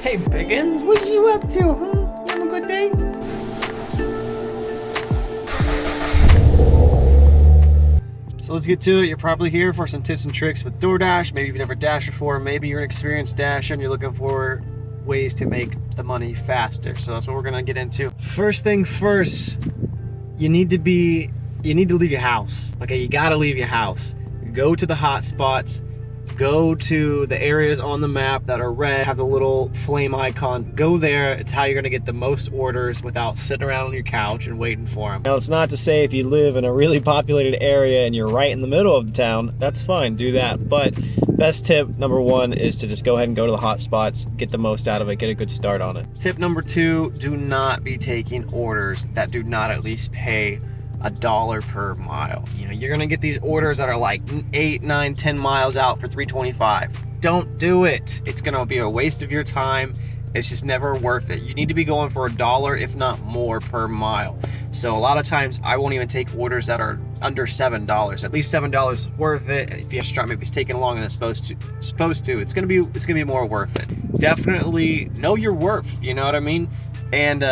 Hey Biggins, what's you up to, huh? You having a good day? So let's get to it. You're probably here for some tips and tricks with DoorDash. Maybe you've never dashed before. Maybe you're an experienced dasher and you're looking for ways to make the money faster. So that's what we're gonna get into. First thing first, you need to leave your house. Okay, you gotta leave your house. Go to the hot spots. Go to the areas on the map that are red, have the little flame icon. Go there. It's how you're gonna get the most orders without sitting around on your couch and waiting for them. Now, it's not to say if you live in a really populated area and you're right in the middle of the town, that's fine, do that. But best tip number one is to just go ahead and go to the hot spots, get the most out of it, get a good start on it. Tip number two, do not be taking orders that do not at least pay $1 per mile. You know, you're gonna get these orders that are like 8, 9, 10 miles out for $3.25. Don't do it. It's gonna be a waste of your time. It's just never worth it. You need to be going for $1, if not more, per mile. So a lot of times I won't even take orders that are under $7. At least $7 is worth it. If you have maybe it's taking longer than it's supposed to, it's gonna be more worth it. Definitely know your worth. You know what I mean? And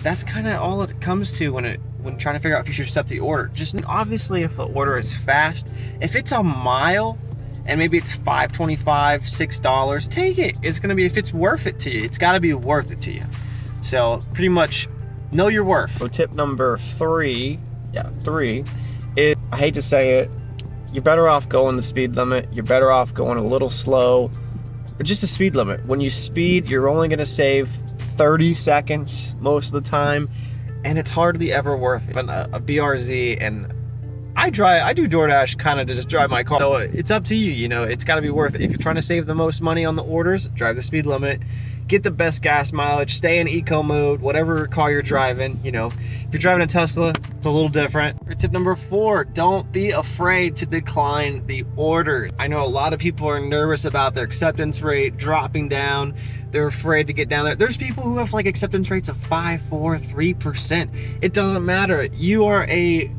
that's kind of all it comes to when trying to figure out if you should accept the order. Just obviously, if the order is fast, if it's a mile and maybe it's $5.25, $6, take it. It's gonna be, if it's worth it to you, it's gotta be worth it to you. So pretty much know your worth. So tip number three is, I hate to say it, you're better off going the speed limit. You're better off going a little slow, or just the speed limit. When you speed, you're only gonna save 30 seconds most of the time, and it's hardly ever worth it. But a BRZ, and I do DoorDash kind of to just drive my car. So it's up to you, you know, it's gotta be worth it. If you're trying to save the most money on the orders, drive the speed limit, get the best gas mileage, stay in eco mode, whatever car you're driving. You know, if you're driving a Tesla, it's a little different. Tip number 4, don't be afraid to decline the order. I know a lot of people are nervous about their acceptance rate dropping down. They're afraid to get down there. There's people who have like acceptance rates of 5, 4, 3%. It doesn't matter. You are a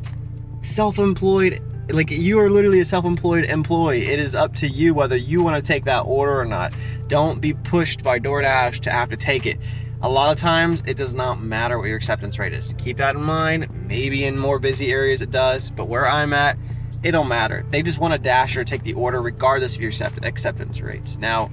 self-employed, like you are literally a self-employed employee. It is up to you whether you want to take that order or not. Don't be pushed by DoorDash to have to take it. A lot of times it does not matter what your acceptance rate is. Keep that in mind. Maybe in more busy areas it does, but where I'm at, it don't matter. They just want a dasher to take the order regardless of your acceptance rates. Now,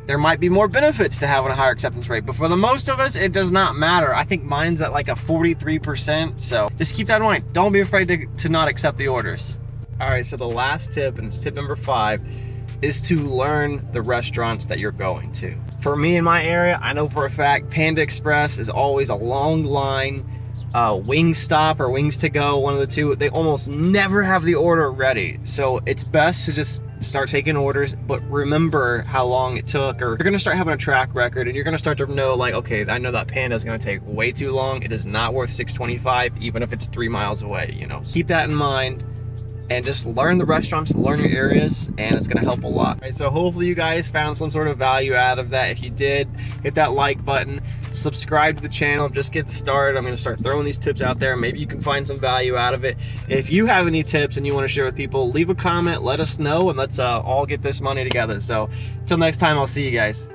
there might be more benefits to having a higher acceptance rate, but for the most of us, it does not matter. I think mine's at like a 43%, so just keep that in mind. Don't be afraid to not accept the orders. All right, so the last tip, and it's tip number 5, is to learn the restaurants that you're going to. For me in my area, I know for a fact Panda Express is always a long line. Wingstop or Wings to Go, one of the two, they almost never have the order ready. So it's best to just start taking orders, but remember how long it took, or you're gonna start having a track record and you're gonna start to know, like, okay, I know that Panda is gonna take way too long. It is not worth $6.25, even if it's 3 miles away, you know. Keep that in mind and just learn the restaurants, learn your areas, and it's gonna help a lot. All right, so hopefully you guys found some sort of value out of that. If you did, hit that like button, subscribe to the channel, just get started. I'm gonna start throwing these tips out there. Maybe you can find some value out of it. If you have any tips and you wanna share with people, leave a comment, let us know, and let's all get this money together. So until next time, I'll see you guys.